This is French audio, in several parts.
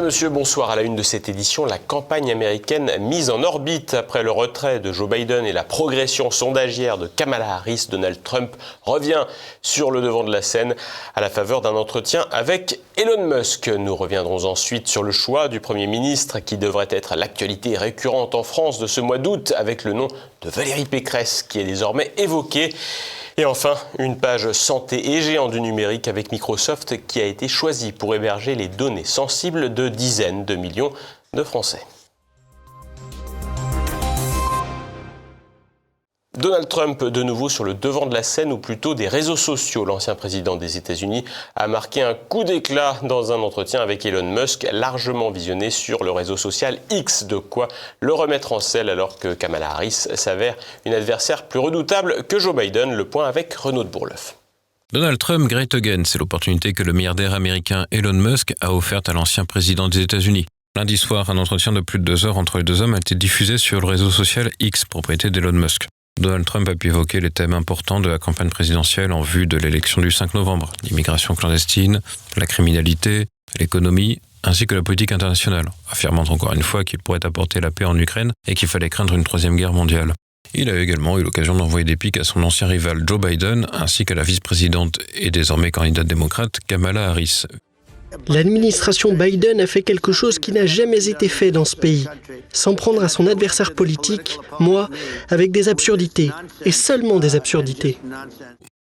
Mesdames, Messieurs, bonsoir. À la une de cette édition, la campagne américaine mise en orbite après le retrait de Joe Biden et la progression sondagière de Kamala Harris. Donald Trump revient sur le devant de la scène à la faveur d'un entretien avec Elon Musk. Nous reviendrons ensuite sur le choix du Premier ministre qui devrait être l'actualité récurrente en France de ce mois d'août avec le nom de Valérie Pécresse qui est désormais évoqué. Et enfin, une page santé et géant du numérique avec Microsoft qui a été choisi pour héberger les données sensibles de dizaines de millions de Français. Donald Trump, de nouveau sur le devant de la scène, ou plutôt des réseaux sociaux. L'ancien président des États-Unis a marqué un coup d'éclat dans un entretien avec Elon Musk, largement visionné sur le réseau social X. De quoi le remettre en selle alors que Kamala Harris s'avère une adversaire plus redoutable que Joe Biden. Le point avec Renaud de Bourleuf. Donald Trump Great Again, c'est l'opportunité que le milliardaire américain Elon Musk a offerte à l'ancien président des États-Unis. Lundi soir, un entretien de plus de 2 heures entre les deux hommes a été diffusé sur le réseau social X, propriété d'Elon Musk. Donald Trump a pu évoquer les thèmes importants de la campagne présidentielle en vue de l'élection du 5 novembre, l'immigration clandestine, la criminalité, l'économie, ainsi que la politique internationale, affirmant encore une fois qu'il pourrait apporter la paix en Ukraine et qu'il fallait craindre une 3e guerre mondiale. Il a également eu l'occasion d'envoyer des piques à son ancien rival Joe Biden, ainsi qu'à la vice-présidente et désormais candidate démocrate Kamala Harris. L'administration Biden a fait quelque chose qui n'a jamais été fait dans ce pays. S'en prendre à son adversaire politique, moi, avec des absurdités, et seulement des absurdités.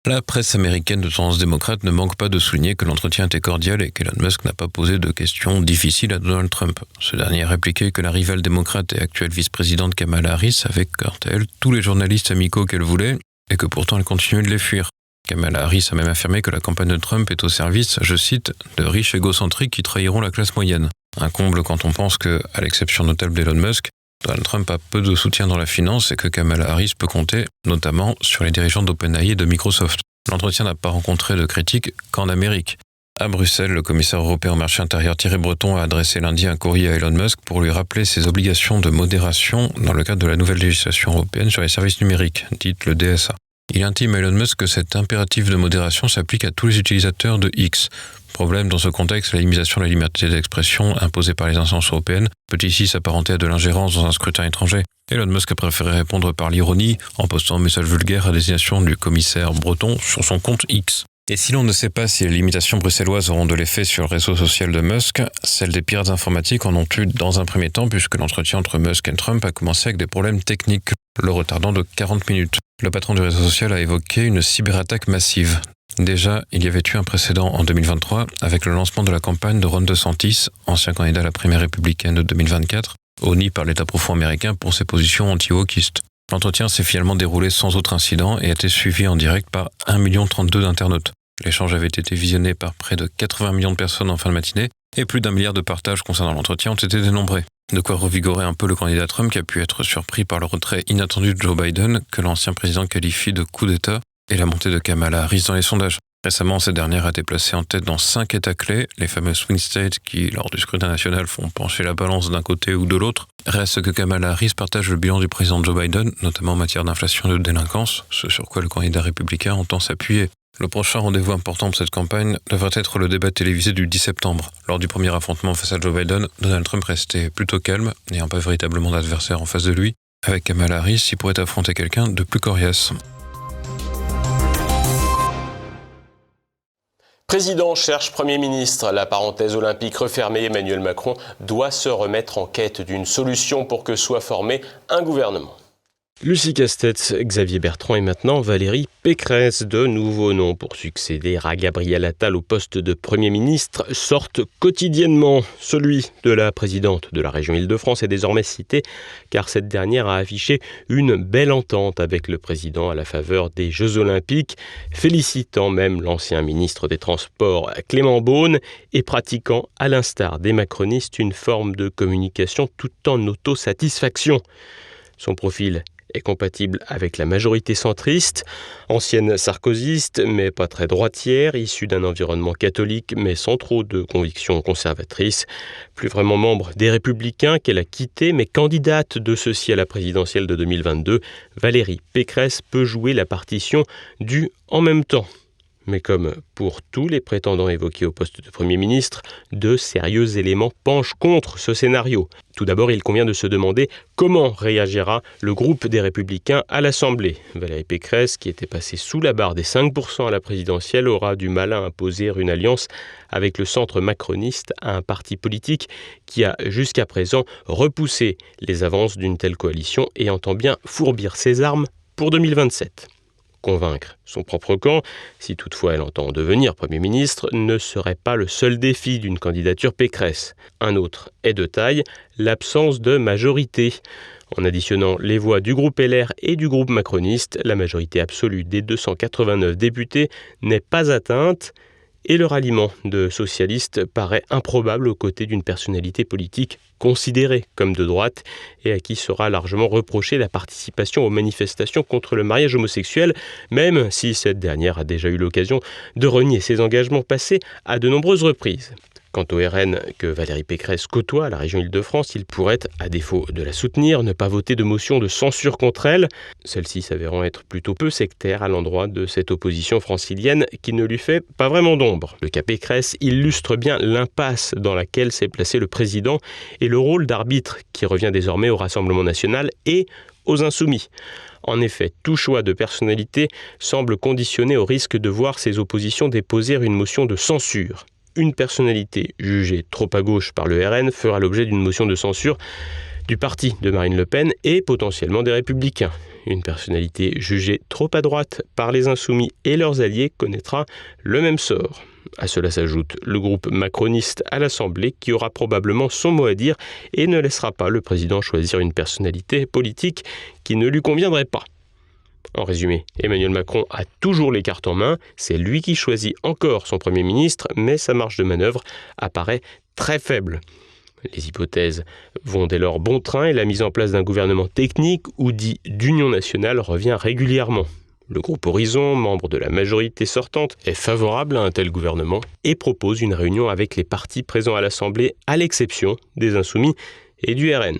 La presse américaine de tendance démocrate ne manque pas de souligner que l'entretien était cordial et qu'Elon Musk n'a pas posé de questions difficiles à Donald Trump. Ce dernier a répliqué que la rivale démocrate et actuelle vice-présidente Kamala Harris avait, quant à elle, tous les journalistes amicaux qu'elle voulait et que pourtant elle continuait de les fuir. Kamala Harris a même affirmé que la campagne de Trump est au service, je cite, de riches égocentriques qui trahiront la classe moyenne. Un comble quand on pense que, à l'exception notable d'Elon Musk, Donald Trump a peu de soutien dans la finance et que Kamala Harris peut compter, notamment, sur les dirigeants d'OpenAI et de Microsoft. L'entretien n'a pas rencontré de critiques qu'en Amérique. À Bruxelles, le commissaire européen au marché intérieur Thierry Breton a adressé lundi un courrier à Elon Musk pour lui rappeler ses obligations de modération dans le cadre de la nouvelle législation européenne sur les services numériques, dite le DSA. Il intime à Elon Musk que cet impératif de modération s'applique à tous les utilisateurs de X. Problème dans ce contexte, la limitation de la liberté d'expression imposée par les instances européennes peut ici s'apparenter à de l'ingérence dans un scrutin étranger. Elon Musk a préféré répondre par l'ironie en postant un message vulgaire à destination du commissaire Breton sur son compte X. Et si l'on ne sait pas si les limitations bruxelloises auront de l'effet sur le réseau social de Musk, celles des pirates informatiques en ont eu dans un premier temps puisque l'entretien entre Musk et Trump a commencé avec des problèmes techniques, le retardant de 40 minutes. Le patron du réseau social a évoqué une cyberattaque massive. Déjà, il y avait eu un précédent en 2023 avec le lancement de la campagne de Ron DeSantis, ancien candidat à la primaire républicaine de 2024, honni par l'État profond américain pour ses positions anti-wokistes. L'entretien s'est finalement déroulé sans autre incident et a été suivi en direct par 1,32 million d'internautes. L'échange avait été visionné par près de 80 millions de personnes en fin de matinée et plus d'1 milliard de partages concernant l'entretien ont été dénombrés. De quoi revigorer un peu le candidat Trump qui a pu être surpris par le retrait inattendu de Joe Biden, que l'ancien président qualifie de coup d'État, et la montée de Kamala Harris dans les sondages. Récemment, cette dernière a été placée en tête dans 5 États clés, les fameux swing states qui, lors du scrutin national, font pencher la balance d'un côté ou de l'autre. Reste que Kamala Harris partage le bilan du président Joe Biden, notamment en matière d'inflation et de délinquance, ce sur quoi le candidat républicain entend s'appuyer. Le prochain rendez-vous important pour cette campagne devrait être le débat télévisé du 10 septembre. Lors du premier affrontement face à Joe Biden, Donald Trump restait plutôt calme, n'ayant pas véritablement d'adversaire en face de lui. Avec Kamala Harris, il pourrait affronter quelqu'un de plus coriace. Président cherche Premier ministre. La parenthèse olympique refermée, Emmanuel Macron doit se remettre en quête d'une solution pour que soit formé un gouvernement. Lucie Castex, Xavier Bertrand et maintenant Valérie Pécresse. De nouveaux noms pour succéder à Gabriel Attal au poste de Premier ministre sortent quotidiennement. Celui de la présidente de la région Île-de-France est désormais cité car cette dernière a affiché une belle entente avec le président à la faveur des Jeux Olympiques, félicitant même l'ancien ministre des Transports Clément Beaune et pratiquant, à l'instar des macronistes, une forme de communication tout en autosatisfaction. Son profil est compatible avec la majorité centriste, ancienne sarkozyste mais pas très droitière, issue d'un environnement catholique mais sans trop de convictions conservatrices, plus vraiment membre des Républicains qu'elle a quitté mais candidate de ceux-ci à la présidentielle de 2022, Valérie Pécresse peut jouer la partition du « en même temps ». Mais comme pour tous les prétendants évoqués au poste de Premier ministre, de sérieux éléments penchent contre ce scénario. Tout d'abord, il convient de se demander comment réagira le groupe des Républicains à l'Assemblée. Valérie Pécresse, qui était passée sous la barre des 5% à la présidentielle, aura du mal à imposer une alliance avec le centre macroniste à un parti politique qui a jusqu'à présent repoussé les avances d'une telle coalition et entend bien fourbir ses armes pour 2027. Convaincre son propre camp, si toutefois elle entend devenir Premier ministre, ne serait pas le seul défi d'une candidature Pécresse. Un autre est de taille, l'absence de majorité. En additionnant les voix du groupe LR et du groupe macroniste, la majorité absolue des 289 députés n'est pas atteinte et le ralliement de socialistes paraît improbable aux côtés d'une personnalité politique considérée comme de droite et à qui sera largement reprochée la participation aux manifestations contre le mariage homosexuel, même si cette dernière a déjà eu l'occasion de renier ses engagements passés à de nombreuses reprises. Quant au RN que Valérie Pécresse côtoie à la région Île-de-France, il pourrait, à défaut de la soutenir, ne pas voter de motion de censure contre elle, celle-ci s'avérant être plutôt peu sectaire à l'endroit de cette opposition francilienne qui ne lui fait pas vraiment d'ombre. Le cas Pécresse illustre bien l'impasse dans laquelle s'est placé le président et le rôle d'arbitre qui revient désormais au Rassemblement national et aux Insoumis. En effet, tout choix de personnalité semble conditionné au risque de voir ses oppositions déposer une motion de censure. Une personnalité jugée trop à gauche par le RN fera l'objet d'une motion de censure du parti de Marine Le Pen et potentiellement des Républicains. Une personnalité jugée trop à droite par les Insoumis et leurs alliés connaîtra le même sort. À cela s'ajoute le groupe macroniste à l'Assemblée qui aura probablement son mot à dire et ne laissera pas le président choisir une personnalité politique qui ne lui conviendrait pas. En résumé, Emmanuel Macron a toujours les cartes en main, c'est lui qui choisit encore son Premier ministre, mais sa marge de manœuvre apparaît très faible. Les hypothèses vont dès lors bon train et la mise en place d'un gouvernement technique ou dit d'union nationale revient régulièrement. Le groupe Horizon, membre de la majorité sortante, est favorable à un tel gouvernement et propose une réunion avec les partis présents à l'Assemblée, à l'exception des Insoumis et du RN.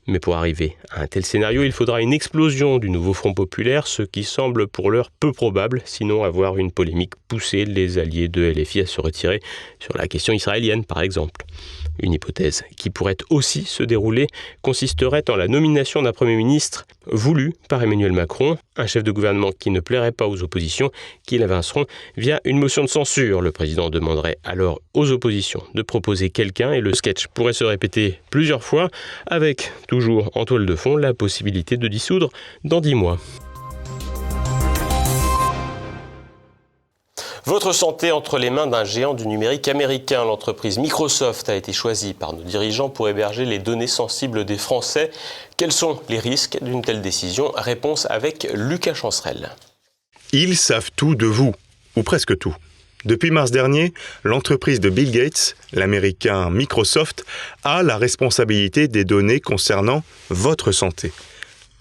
Mais pour arriver à un tel scénario, il faudra une explosion du nouveau Front populaire, ce qui semble pour l'heure peu probable, sinon avoir une polémique poussée les alliés de LFI à se retirer sur la question israélienne par exemple. Une hypothèse qui pourrait aussi se dérouler consisterait en la nomination d'un Premier ministre voulu par Emmanuel Macron, un chef de gouvernement qui ne plairait pas aux oppositions, qui l'évinceront via une motion de censure. Le président demanderait alors aux oppositions de proposer quelqu'un et le sketch pourrait se répéter plusieurs fois, avec toujours en toile de fond la possibilité de dissoudre dans 10 mois. Votre santé entre les mains d'un géant du numérique américain. L'entreprise Microsoft a été choisie par nos dirigeants pour héberger les données sensibles des Français. Quels sont les risques d'une telle décision? Réponse avec Lucas Chancerelle. Ils savent tout de vous, ou presque tout. Depuis mars dernier, l'entreprise de Bill Gates, l'américain Microsoft, a la responsabilité des données concernant votre santé.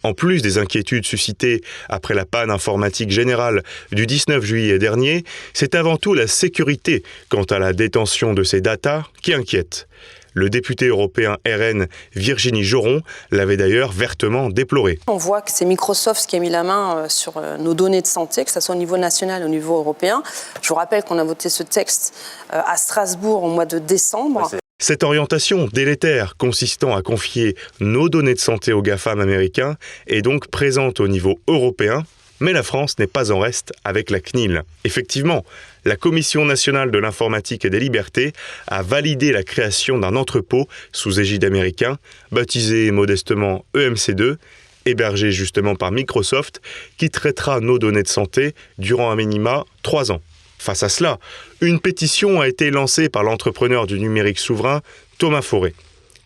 En plus des inquiétudes suscitées après la panne informatique générale du 19 juillet dernier, c'est avant tout la sécurité quant à la détention de ces datas qui inquiète. Le député européen RN Virginie Joron l'avait d'ailleurs vertement déploré. On voit que c'est Microsoft qui a mis la main sur nos données de santé, que ce soit au niveau national ou au niveau européen. Je vous rappelle qu'on a voté ce texte à Strasbourg au mois de décembre. Cette orientation délétère consistant à confier nos données de santé aux GAFAM américains est donc présente au niveau européen, mais la France n'est pas en reste avec la CNIL. Effectivement, la Commission nationale de l'informatique et des libertés a validé la création d'un entrepôt sous égide américain, baptisé modestement EMC2, hébergé justement par Microsoft, qui traitera nos données de santé durant un minima 3 ans. Face à cela, une pétition a été lancée par l'entrepreneur du numérique souverain, Thomas Fauré.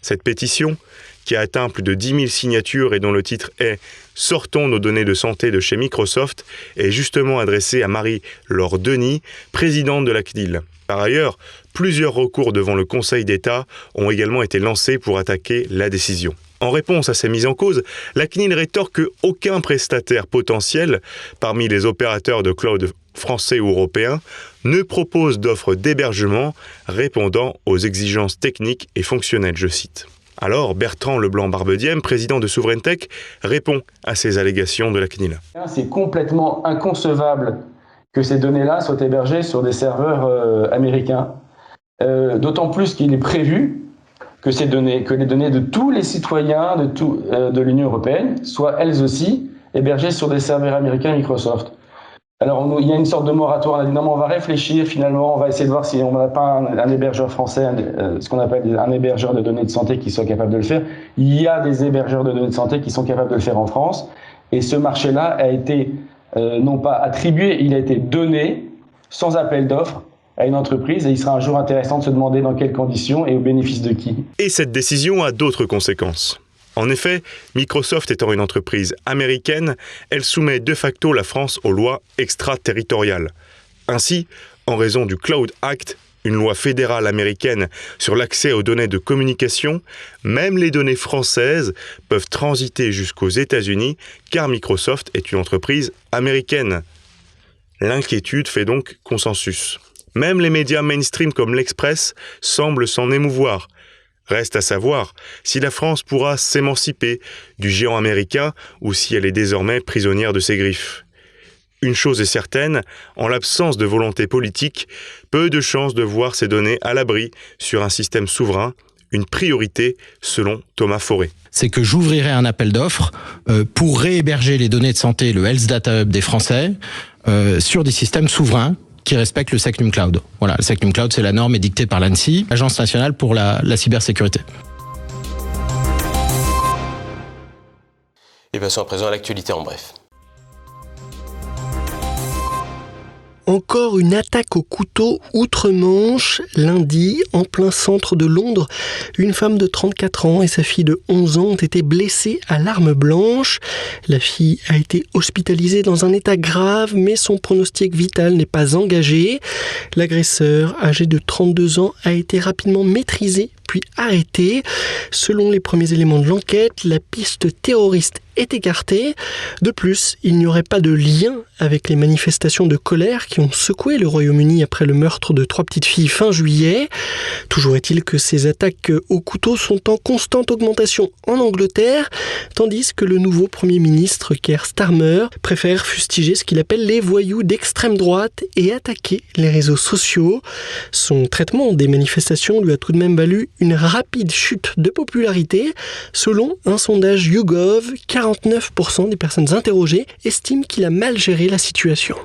Cette pétition, qui a atteint plus de 10 000 signatures et dont le titre est « Sortons nos données de santé de chez Microsoft », est justement adressée à Marie-Laure Denis, présidente de la CNIL. Par ailleurs, plusieurs recours devant le Conseil d'État ont également été lancés pour attaquer la décision. En réponse à ces mises en cause, la CNIL rétorque qu'aucun prestataire potentiel, parmi les opérateurs de cloud français ou européens, ne propose d'offres d'hébergement répondant aux exigences techniques et fonctionnelles, je cite. Alors, Bertrand Leblanc-Barbediem, président de Souveraintech, répond à ces allégations de la CNIL. C'est complètement inconcevable que ces données-là soient hébergées sur des serveurs américains. D'autant plus qu'il est prévu que les données de tous les citoyens de l'Union européenne soient elles aussi hébergées sur des serveurs américains Microsoft. Alors il y a une sorte de moratoire, on a dit non mais on va réfléchir finalement, on va essayer de voir si on n'a pas un hébergeur français, ce qu'on appelle un hébergeur de données de santé qui soit capable de le faire. Il y a des hébergeurs de données de santé qui sont capables de le faire en France et ce marché-là a été non pas attribué, il a été donné sans appel d'offres à une entreprise et il sera un jour intéressant de se demander dans quelles conditions et au bénéfice de qui. Et cette décision a d'autres conséquences. En effet, Microsoft étant une entreprise américaine, elle soumet de facto la France aux lois extraterritoriales. Ainsi, en raison du Cloud Act, une loi fédérale américaine sur l'accès aux données de communication, même les données françaises peuvent transiter jusqu'aux États-Unis car Microsoft est une entreprise américaine. L'inquiétude fait donc consensus. Même les médias mainstream comme l'Express semblent s'en émouvoir. Reste à savoir si la France pourra s'émanciper du géant américain ou si elle est désormais prisonnière de ses griffes. Une chose est certaine, en l'absence de volonté politique, peu de chances de voir ces données à l'abri sur un système souverain, une priorité selon Thomas Fauré. C'est que j'ouvrirai un appel d'offres pour réhéberger les données de santé, le Health Data Hub des Français, sur des systèmes souverains qui respectent le Secnum Cloud. Voilà, le Secnum Cloud, c'est la norme édictée par l'ANSSI, l'Agence nationale pour la cybersécurité. Et passons à présent à l'actualité en bref. Encore une attaque au couteau outre-Manche. Lundi, en plein centre de Londres, une femme de 34 ans et sa fille de 11 ans ont été blessées à l'arme blanche. La fille a été hospitalisée dans un état grave, mais son pronostic vital n'est pas engagé. L'agresseur, âgé de 32 ans, a été rapidement maîtrisé puis arrêté. Selon les premiers éléments de l'enquête, la piste terroriste est écartée. De plus, il n'y aurait pas de lien avec les manifestations de colère qui ont secoué le Royaume-Uni après le meurtre de 3 petites filles fin juillet. Toujours est-il que ces attaques au couteau sont en constante augmentation en Angleterre, tandis que le nouveau Premier ministre Keir Starmer préfère fustiger ce qu'il appelle les voyous d'extrême droite et attaquer les réseaux sociaux. Son traitement des manifestations lui a tout de même valu une rapide chute de popularité. Selon un sondage YouGov, 49% des personnes interrogées estiment qu'il a mal géré la situation.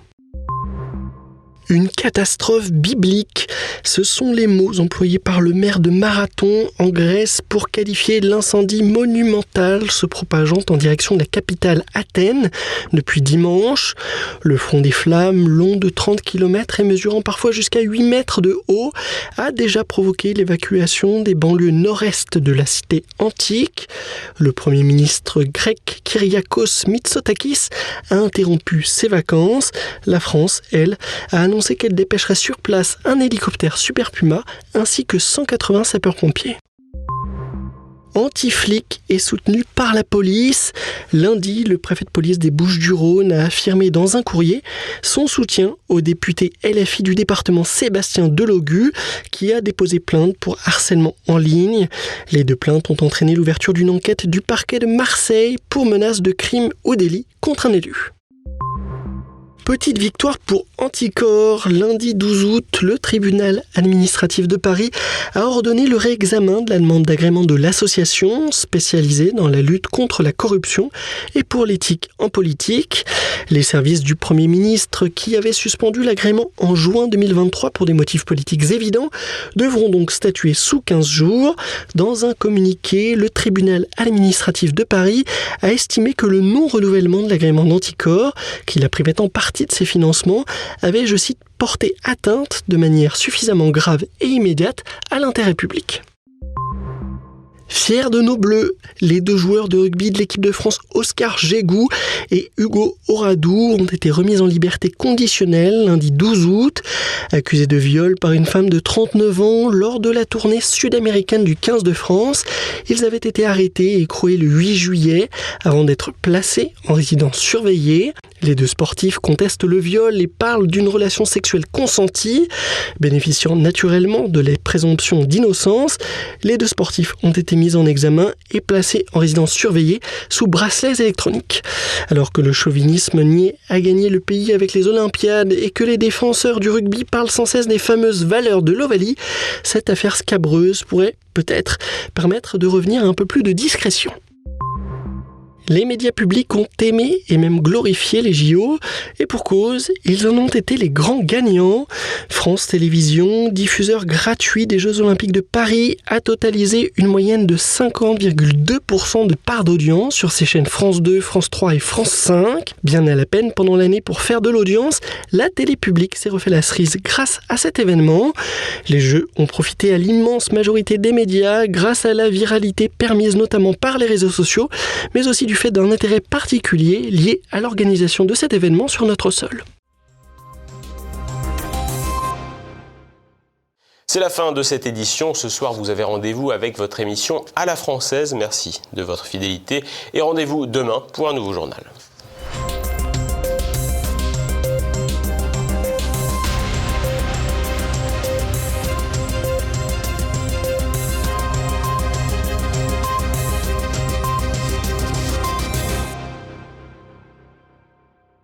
Une catastrophe biblique. Ce sont les mots employés par le maire de Marathon en Grèce pour qualifier l'incendie monumental se propageant en direction de la capitale Athènes depuis dimanche. Le front des flammes, long de 30 km et mesurant parfois jusqu'à 8 mètres de haut, a déjà provoqué l'évacuation des banlieues nord-est de la cité antique. Le Premier ministre grec Kyriakos Mitsotakis a interrompu ses vacances. La France, elle, a annoncé qu'elle dépêcherait sur place un hélicoptère Super Puma ainsi que 180 sapeurs-pompiers. Anti-flic est soutenu par la police. Lundi, le préfet de police des Bouches-du-Rhône a affirmé dans un courrier son soutien au député LFI du département Sébastien Delogu qui a déposé plainte pour harcèlement en ligne. Les 2 plaintes ont entraîné l'ouverture d'une enquête du parquet de Marseille pour menace de crime ou délit contre un élu. Petite victoire pour Anticor. Lundi 12 août, le tribunal administratif de Paris a ordonné le réexamen de la demande d'agrément de l'association spécialisée dans la lutte contre la corruption et pour l'éthique en politique. Les services du Premier ministre, qui avaient suspendu l'agrément en juin 2023 pour des motifs politiques évidents, devront donc statuer sous 15 jours. Dans un communiqué, le tribunal administratif de Paris a estimé que le non-renouvellement de l'agrément d'Anticor, qui la privait en partie de ses financements, avait, je cite, porté atteinte de manière suffisamment grave et immédiate à l'intérêt public. Fiers de nos Bleus, les 2 joueurs de rugby de l'équipe de France, Oscar Gégou et Hugo Oradour, ont été remis en liberté conditionnelle lundi 12 août. Accusés de viol par une femme de 39 ans lors de la tournée sud-américaine du 15 de France, ils avaient été arrêtés et écroués le 8 juillet avant d'être placés en résidence surveillée. Les deux sportifs contestent le viol et parlent d'une relation sexuelle consentie. Bénéficiant naturellement de la présomption d'innocence, les deux sportifs ont été mis en examen et placés en résidence surveillée sous bracelets électroniques. Alors que le chauvinisme niait à gagner le pays avec les Olympiades et que les défenseurs du rugby parlent sans cesse des fameuses valeurs de l'Ovalie, cette affaire scabreuse pourrait peut-être permettre de revenir à un peu plus de discrétion. Les médias publics ont aimé et même glorifié les JO, et pour cause, ils en ont été les grands gagnants. France Télévisions, diffuseur gratuit des Jeux Olympiques de Paris, a totalisé une moyenne de 50,2% de part d'audience sur ses chaînes France 2, France 3 et France 5. Bien à la peine pendant l'année pour faire de l'audience, la télé publique s'est refait la cerise grâce à cet événement. Les Jeux ont profité à l'immense majorité des médias grâce à la viralité permise notamment par les réseaux sociaux, mais aussi du fait d'un intérêt particulier lié à l'organisation de cet événement sur notre sol. C'est la fin de cette édition. Ce soir, vous avez rendez-vous avec votre émission à la française. Merci de votre fidélité et rendez-vous demain pour un nouveau journal.